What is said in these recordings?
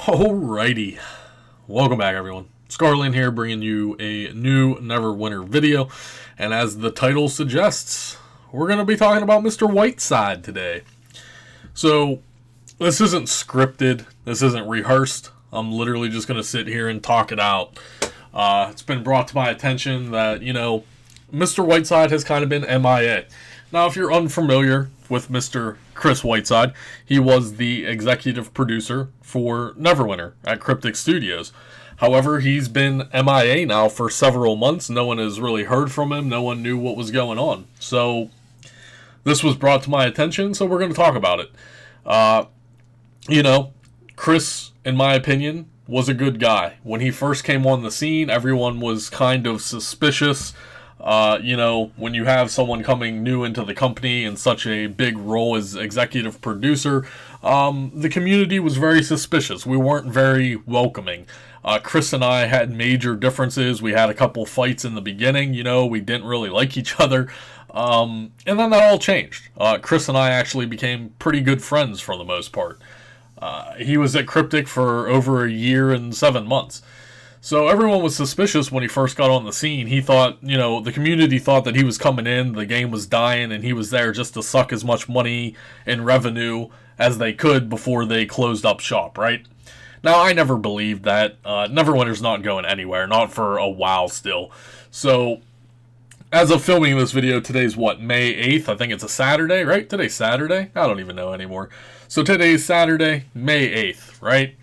Alrighty, welcome back everyone. Scarlin here bringing you a new Neverwinter video, and as the title suggests, we're going to be talking about Mr. Whiteside today. So, this isn't scripted, this isn't rehearsed, I'm literally just going to sit here and talk it out. It's been brought to my attention that, Mr. Whiteside has kind of been MIA. Now, if you're unfamiliar with Mr. Chris Whiteside, he was the executive producer for Neverwinter at Cryptic Studios. However, he's been MIA now for several months. No one has really heard from him. No one knew what was going on. So, this was brought to my attention, so we're going to talk about it. Chris, in my opinion, was a good guy. When he first came on the scene, everyone was kind of suspicious. When you have someone coming new into the company in such a big role as executive producer, the community was very suspicious. We weren't very welcoming. Chris and I had major differences. We had a couple fights in the beginning, we didn't really like each other. And then that all changed. Chris and I actually became pretty good friends for the most part. He was at Cryptic for over a year and 7 months. So everyone was suspicious when he first got on the scene. He thought, the community thought that he was coming in, the game was dying, and he was there just to suck as much money and revenue as they could before they closed up shop, right? Now, I never believed that. Neverwinter's not going anywhere, not for a while still. So, as of filming this video, today's May 8th? I think it's a Saturday, right? Today's Saturday? I don't even know anymore. So today's Saturday, May 8th, right?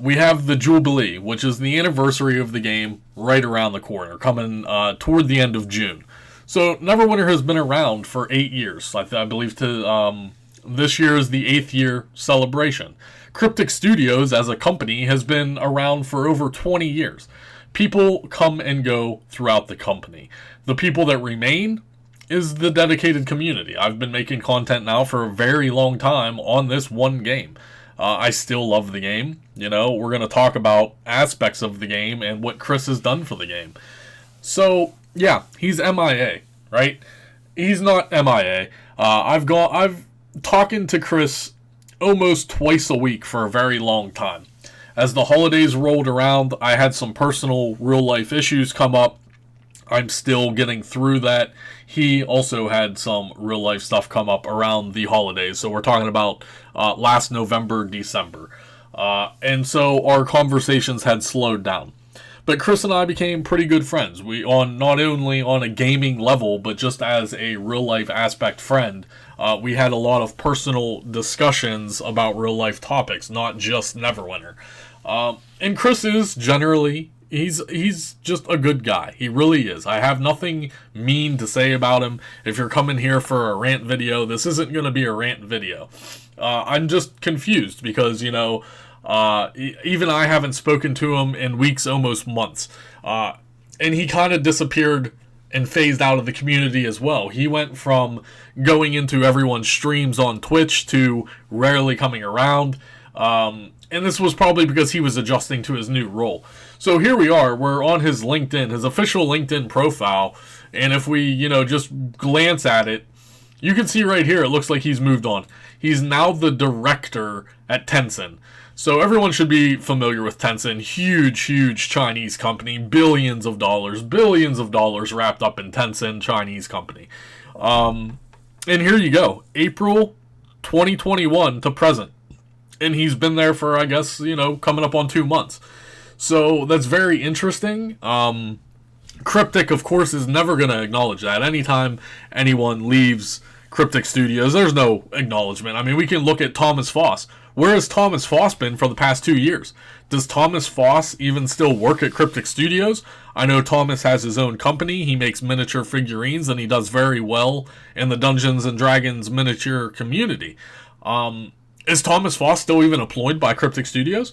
We have the Jubilee, which is the anniversary of the game right around the corner, coming toward the end of June. So Neverwinter has been around for 8 years. I believe this year is the 8th year celebration. Cryptic Studios, as a company, has been around for over 20 years. People come and go throughout the company. The people that remain is the dedicated community. I've been making content now for a very long time on this one game. I still love the game. We're going to talk about aspects of the game and what Chris has done for the game. So, yeah, he's MIA, right? He's not MIA. I've talking to Chris almost twice a week for a very long time. As the holidays rolled around, I had some personal real-life issues come up. I'm still getting through that. He also had some real-life stuff come up around the holidays. So we're talking about last November, December. And so our conversations had slowed down. But Chris and I became pretty good friends. Not only on a gaming level, but just as a real-life aspect friend, we had a lot of personal discussions about real-life topics, not just Neverwinter. And Chris is generally... He's just a good guy. He really is. I have nothing mean to say about him. If you're coming here for a rant video, this isn't going to be a rant video. I'm just confused because, even I haven't spoken to him in weeks, almost months. And he kind of disappeared and phased out of the community as well. He went from going into everyone's streams on Twitch to rarely coming around. And this was probably because he was adjusting to his new role. So here we are, we're on his LinkedIn, his official LinkedIn profile, and if we, just glance at it, you can see right here, it looks like he's moved on. He's now the director at Tencent. So everyone should be familiar with Tencent, huge Chinese company, billions of dollars wrapped up in Tencent, Chinese company. And here you go, April 2021 to present. And he's been there for, I guess, coming up on 2 months. So that's very interesting. Cryptic, of course, is never going to acknowledge that. Anytime anyone leaves Cryptic Studios, there's no acknowledgement. I mean, we can look at Thomas Foss. Where has Thomas Foss been for the past 2 years? Does Thomas Foss even still work at Cryptic Studios? I know Thomas has his own company. He makes miniature figurines, and he does very well in the Dungeons & Dragons miniature community. Is Thomas Foss still even employed by Cryptic Studios?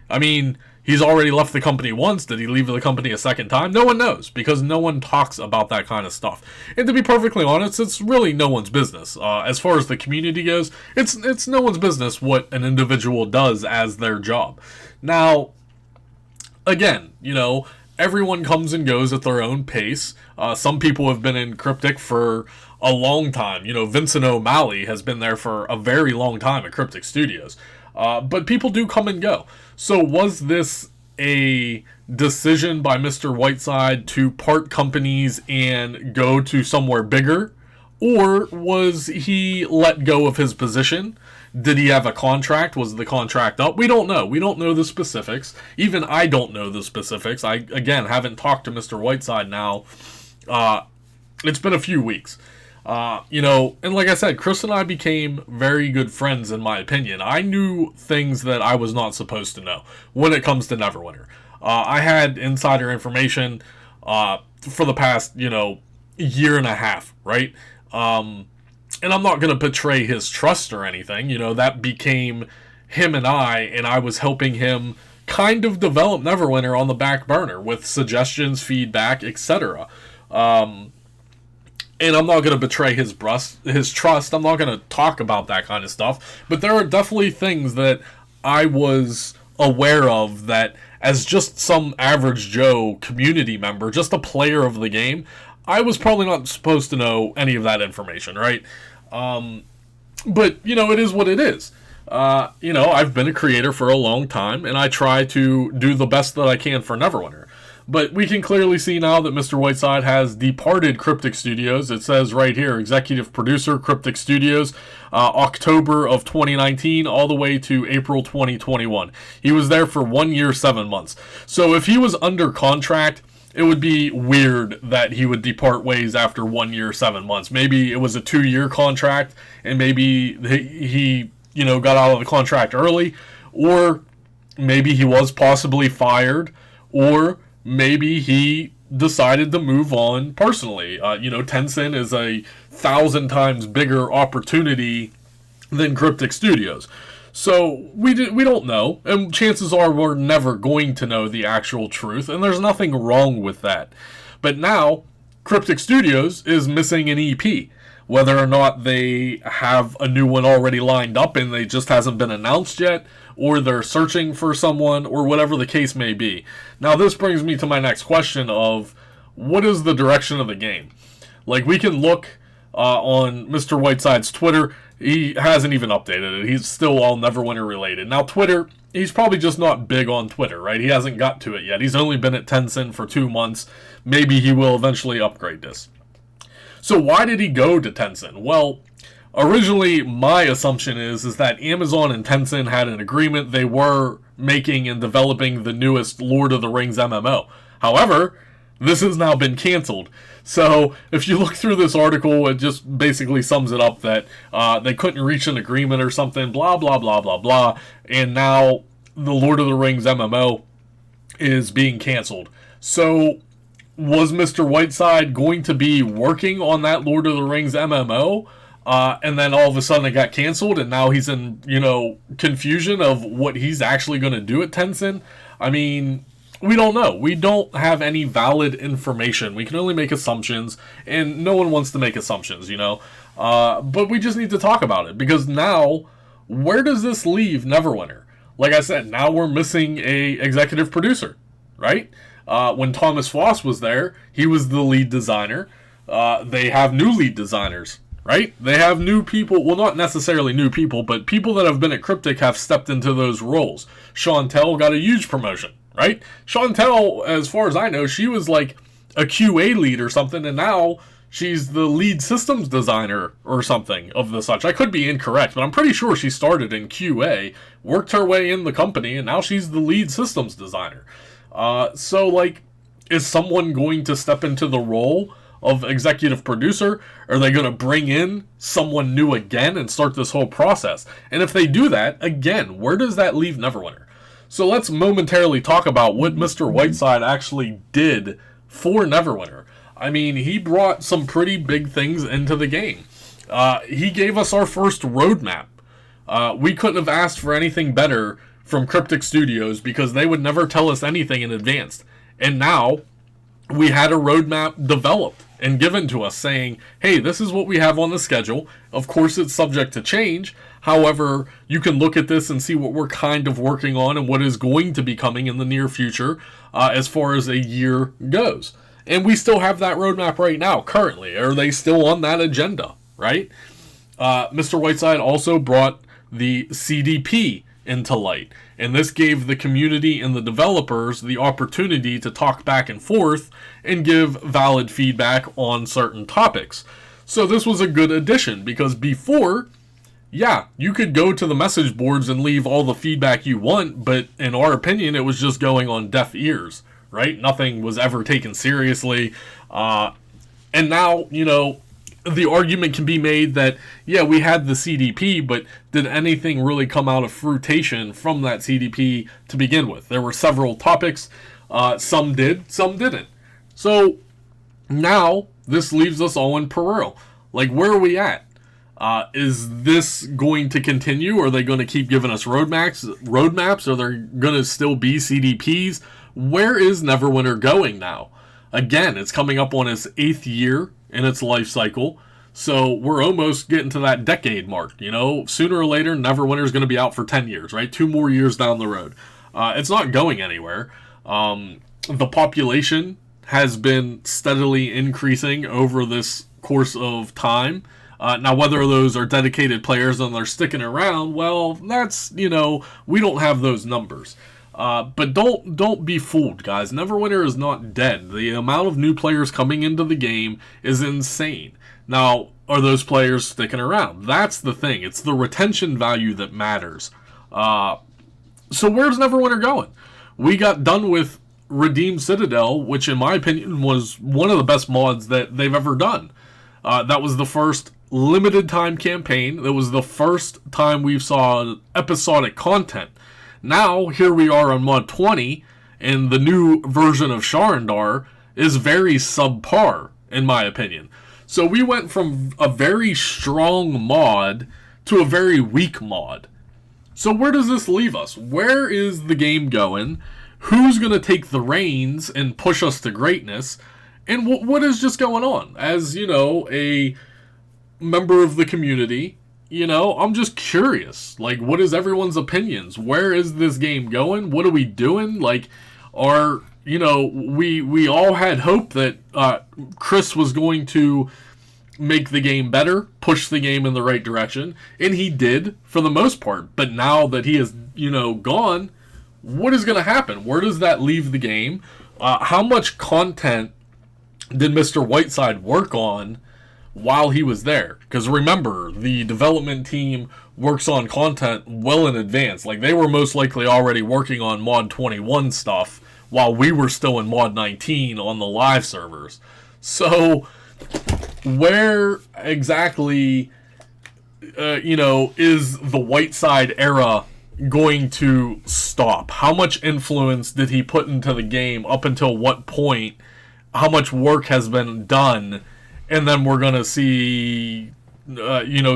I mean, he's already left the company once. Did he leave the company a second time? No one knows, because no one talks about that kind of stuff. And to be perfectly honest, it's really no one's business. As far as the community goes, it's no one's business what an individual does as their job. Now, again, everyone comes and goes at their own pace. Some people have been in Cryptic for a long time. Vincent O'Malley has been there for a very long time at Cryptic Studios. But people do come and go. So was this a decision by Mr. Whiteside to part companies and go to somewhere bigger? Or was he let go of his position? Did he have a contract? Was the contract up? We don't know. We don't know the specifics. Even I don't know the specifics. I, again, haven't talked to Mr. Whiteside now. It's been a few weeks. And like I said, Chris and I became very good friends, in my opinion. I knew things that I was not supposed to know when it comes to Neverwinter. I had insider information for the past, year and a half, right? And I'm not going to betray his trust or anything. That became him and I was helping him kind of develop Neverwinter on the back burner with suggestions, feedback, etc. And I'm not going to betray his trust. I'm not going to talk about that kind of stuff. But there are definitely things that I was aware of that, as just some average Joe community member, just a player of the game, I was probably not supposed to know any of that information, right? But, it is what it is. I've been a creator for a long time, and I try to do the best that I can for Neverwinter. But we can clearly see now that Mr. Whiteside has departed Cryptic Studios. It says right here, executive producer, Cryptic Studios, October of 2019 all the way to April 2021. He was there for 1 year, 7 months. So if he was under contract, it would be weird that he would depart ways after 1 year, 7 months. Maybe it was a 2-year contract, and maybe he got out of the contract early, or maybe he was possibly fired, or maybe he decided to move on personally. Tencent is 1,000 times bigger opportunity than Cryptic Studios. So we don't know, and chances are we're never going to know the actual truth, and there's nothing wrong with that. But now, Cryptic Studios is missing an EP. Whether or not they have a new one already lined up and they just hasn't been announced yet, or they're searching for someone, or whatever the case may be. Now this brings me to my next question of, what is the direction of the game? Like, we can look on Mr. Whiteside's Twitter. He hasn't even updated it. He's still all Neverwinter related. Now Twitter, he's probably just not big on Twitter, right? He hasn't got to it yet. He's only been at Tencent for 2 months. Maybe he will eventually upgrade this. So why did he go to Tencent? Well, originally my assumption is that Amazon and Tencent had an agreement. They were making and developing the newest Lord of the Rings MMO. However, this has now been canceled. So if you look through this article, it just basically sums it up that they couldn't reach an agreement or something, blah, blah, blah, blah, blah. And now the Lord of the Rings MMO is being canceled. So was Mr. Whiteside going to be working on that Lord of the Rings MMO? And then all of a sudden it got canceled, and now he's in, confusion of what he's actually going to do at Tencent? I mean, we don't know. We don't have any valid information. We can only make assumptions, and no one wants to make assumptions, But we just need to talk about it, because now, where does this leave Neverwinter? Like I said, now we're missing a executive producer, right? When Thomas Foss was there, he was the lead designer. They have new lead designers, right? They have new people. Well, not necessarily new people, but people that have been at Cryptic have stepped into those roles. Chantel got a huge promotion, right? Chantel, as far as I know, she was like a QA lead or something, and now she's the lead systems designer or something of the such. I could be incorrect, but I'm pretty sure she started in QA, worked her way in the company, and now she's the lead systems designer. Is someone going to step into the role of executive producer? Are they going to bring in someone new again and start this whole process? And if they do that, again, where does that leave Neverwinter? So let's momentarily talk about what Mr. Whiteside actually did for Neverwinter. I mean, he brought some pretty big things into the game. He gave us our first roadmap. We couldn't have asked for anything better from Cryptic Studios, because they would never tell us anything in advance. And now we had a roadmap developed and given to us saying, hey, this is what we have on the schedule. Of course, it's subject to change. However, you can look at this and see what we're kind of working on and what is going to be coming in the near future as far as a year goes. And we still have that roadmap right now, currently. Are they still on that agenda, right? Mr. Whiteside also brought the CDP into light. And this gave the community and the developers the opportunity to talk back and forth and give valid feedback on certain topics. So this was a good addition, because before, yeah, you could go to the message boards and leave all the feedback you want, but in our opinion, it was just going on deaf ears, right? Nothing was ever taken seriously. And now, the argument can be made that, yeah, we had the CDP, but did anything really come out of fruition from that CDP to begin with? There were several topics. Some did, some didn't. So now this leaves us all in peril. Like, where are we at? Is this going to continue? Are they going to keep giving us roadmaps? Are there going to still be CDPs? Where is Neverwinter going now? Again, it's coming up on its 8th year in its life cycle, so we're almost getting to that decade mark. Sooner or later, Neverwinter is going to be out for 10 years, right? 2 more years down the road. It's not going anywhere. The population has been steadily increasing over this course of time. Now, whether those are dedicated players and they're sticking around, well, that's, we don't have those numbers. But don't be fooled, guys. Neverwinter is not dead. The amount of new players coming into the game is insane. Now, are those players sticking around? That's the thing. It's the retention value that matters. So where's Neverwinter going? We got done with Redeem Citadel, which in my opinion was one of the best mods that they've ever done. That was the first limited time campaign. That was the first time we saw episodic content. Now, here we are on mod 20, and the new version of Sharandar is very subpar, in my opinion. So we went from a very strong mod to a very weak mod. So where does this leave us? Where is the game going? Who's going to take the reins and push us to greatness? And what is just going on? As, a member of the community, I'm just curious. Like, what is everyone's opinions? Where is this game going? What are we doing? Like, we all had hope that Chris was going to make the game better, push the game in the right direction, and he did for the most part. But now that he is, gone, what is going to happen? Where does that leave the game? How much content did Mr. Whiteside work on while he was there? Because remember, the development team works on content well in advance. Like, they were most likely already working on mod 21 stuff while we were still in mod 19 on the live servers. So where exactly is the Whiteside era going to stop? How much influence did he put into the game? Up until what point? How much work has been done? And then we're going to see,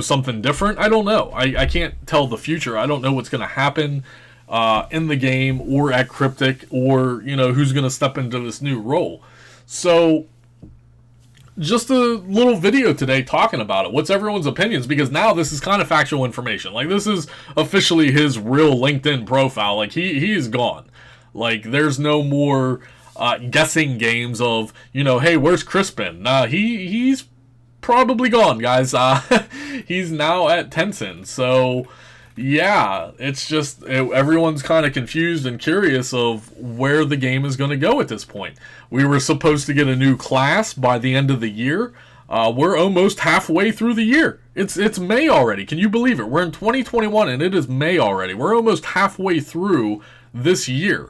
something different? I don't know. I can't tell the future. I don't know what's going to happen in the game or at Cryptic, or, who's going to step into this new role. So, just a little video today talking about it. What's everyone's opinions? Because now this is kind of factual information. Like, this is officially his real LinkedIn profile. Like, he is gone. Like, there's no more guessing games of, hey, where's Chris been? Nah, he's probably gone, guys. He's now at Tencent. So, yeah, it's just everyone's kind of confused and curious of where the game is going to go at this point. We were supposed to get a new class by the end of the year. We're almost halfway through the year. It's May already. Can you believe it? We're in 2021 and it is May already. We're almost halfway through this year.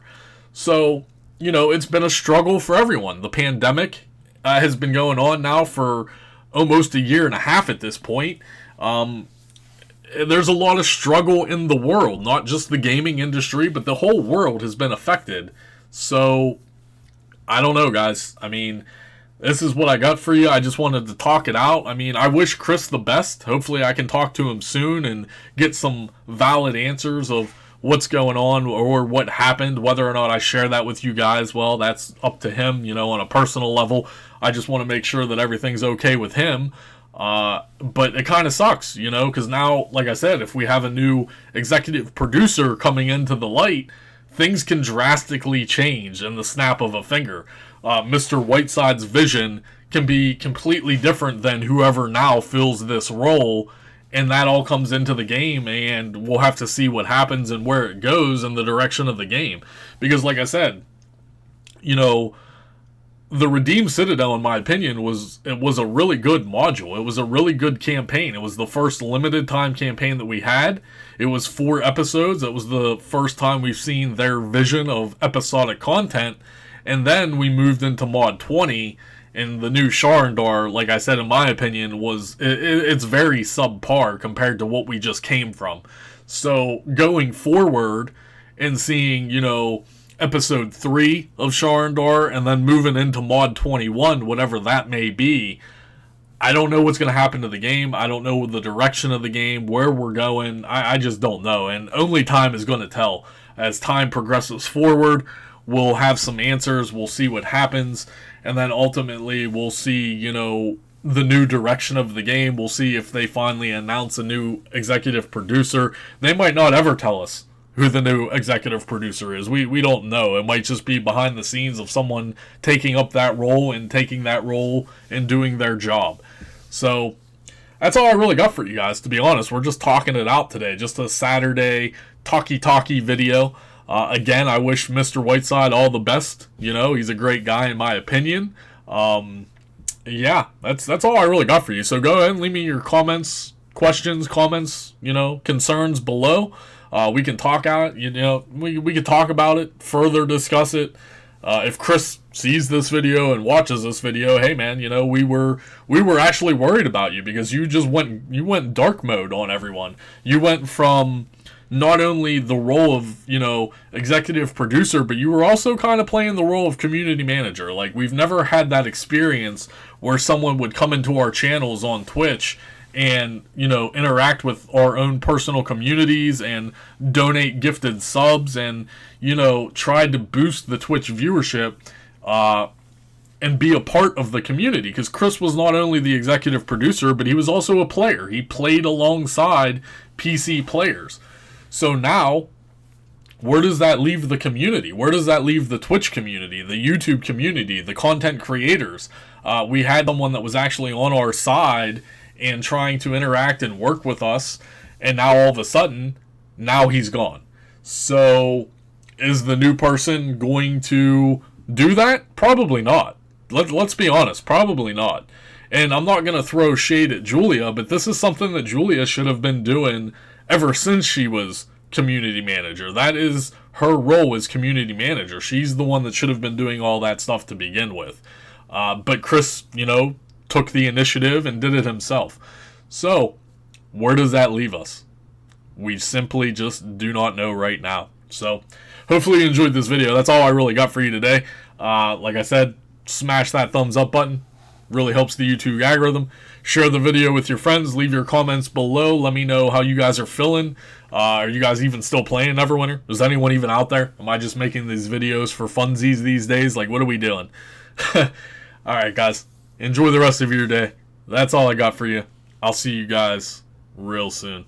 So, it's been a struggle for everyone. The pandemic has been going on now for almost a year and a half at this point. There's a lot of struggle in the world, not just the gaming industry, but the whole world has been affected. So, I don't know, guys. I mean, this is what I got for you. I just wanted to talk it out. I mean, I wish Chris the best. Hopefully I can talk to him soon and get some valid answers of what's going on or what happened. Whether or not I share that with you guys, well, that's up to him, on a personal level. I just want to make sure that everything's okay with him. But it kind of sucks, because now, like I said, if we have a new executive producer coming into the light, things can drastically change in the snap of a finger. Mr. Whiteside's vision can be completely different than whoever now fills this role, And that all comes into the game, and we'll have to see what happens and where it goes in the direction of the game. Because like I said, you know, the Redeemed Citadel, in my opinion, was a really good module. It was a really good campaign. It was the first limited time campaign that we had. It was 4 episodes. It was the first time we've seen their vision of episodic content. And then we moved into Mod 20, and the new Sharndar, like I said, in my opinion, it's very subpar compared to what we just came from. So going forward and seeing, you know, episode 3 of Sharndar and then moving into Mod 21, whatever that may be, I don't know what's going to happen to the game. I don't know the direction of the game, where we're going. I just don't know. And only time is going to tell. As time progresses forward, we'll have some answers. We'll see what happens. And then ultimately, we'll see, you know, the new direction of the game. We'll see if they finally announce a new executive producer. They might not ever tell us who the new executive producer is. We don't know. It might just be behind the scenes of someone taking up that role and taking that role and doing their job. So that's all I really got for you guys, to be honest. We're just talking it out today. Just a Saturday talky video. Again, I wish Mr. Whiteside all the best. You know, he's a great guy in my opinion. Yeah, that's all I really got for you. So go ahead and leave me your comments, questions, you know, concerns below. We can talk out, you know, we can talk about it, further discuss it. If Chris sees this video and watches this video, hey man, you know, we were actually worried about you because you went dark mode on everyone. You went from not only the role of, you know, executive producer, but you were also kind of playing the role of community manager. Like, we've never had that experience where someone would come into our channels on Twitch and, you know, interact with our own personal communities and donate gifted subs and, you know, try to boost the Twitch viewership and be a part of the community. Because Chris was not only the executive producer, but he was also a player. He played alongside PC players. So now, where does that leave the community? Where does that leave the Twitch community, the YouTube community, the content creators? We had someone that was actually on our side and trying to interact and work with us, and now all of a sudden, now he's gone. So, is the new person going to do that? Probably not. Let's be honest, probably not. And I'm not going to throw shade at Julia, but this is something that Julia should have been doing ever since she was community manager. That is her role as community manager. She's the one that should have been doing all that stuff to begin with. But Chris, you know, took the initiative and did it himself. So, where does that leave us? We simply just do not know right now. So, hopefully you enjoyed this video. That's all I really got for you today. Like I said, smash that thumbs up button. Really helps the YouTube algorithm. Share the video with your friends. Leave your comments below. Let me know how you guys are feeling. Are you guys even still playing Neverwinter? Is anyone even out there? Am I just making these videos for funsies these days? Like, what are we doing? Alright, guys. Enjoy the rest of your day. That's all I got for you. I'll see you guys real soon.